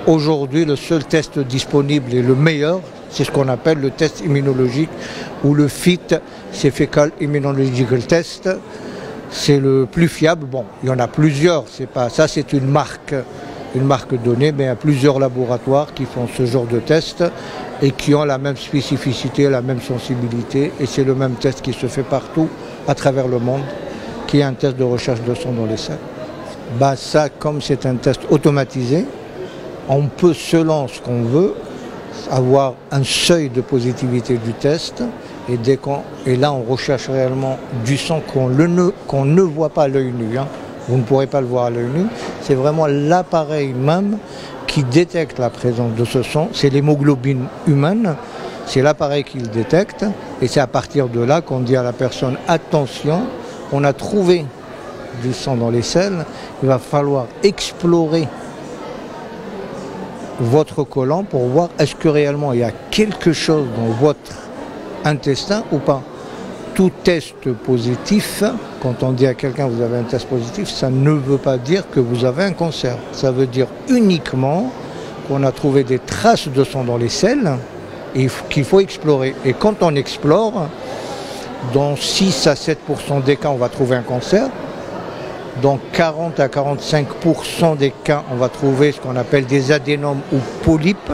Aujourd'hui, le seul test disponible et le meilleur, c'est ce qu'on appelle le test immunologique ou le FIT, c'est Fecal Immunological Test. C'est le plus fiable. Bon, il y en a plusieurs, c'est pas ça, c'est une marque donnée, mais il y a plusieurs laboratoires qui font ce genre de test et qui ont la même spécificité, la même sensibilité, et c'est le même test qui se fait partout à travers le monde, qui est un test de recherche de sang dans les selles. Bah ça, comme c'est un test automatisé, on peut, selon ce qu'on veut, avoir un seuil de positivité du test, et là on recherche réellement du sang qu'on ne voit pas à l'œil nu. Vous ne pourrez pas le voir à l'œil nu. C'est vraiment l'appareil même qui détecte la présence de ce sang. C'est l'hémoglobine humaine. C'est l'appareil qui le détecte. Et c'est à partir de là qu'on dit à la personne, attention, on a trouvé du sang dans les selles. Il va falloir explorer votre côlon pour voir est-ce que réellement il y a quelque chose dans votre intestin ou pas. Tout test positif, quand on dit à quelqu'un vous avez un test positif, ça ne veut pas dire que vous avez un cancer. Ça veut dire uniquement qu'on a trouvé des traces de sang dans les selles et qu'il faut explorer. Et quand on explore, dans 6 à 7% des cas, on va trouver un cancer. Dans 40 à 45% des cas, on va trouver ce qu'on appelle des adénomes ou polypes.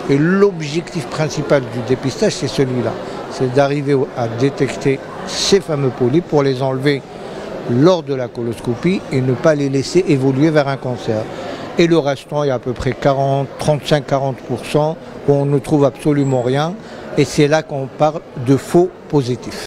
Et l'objectif principal du dépistage, c'est celui-là. C'est d'arriver à détecter ces fameux polypes pour les enlever lors de la coloscopie et ne pas les laisser évoluer vers un cancer. Et le restant, il y a à peu près 35-40% où on ne trouve absolument rien. Et c'est là qu'on parle de faux positifs.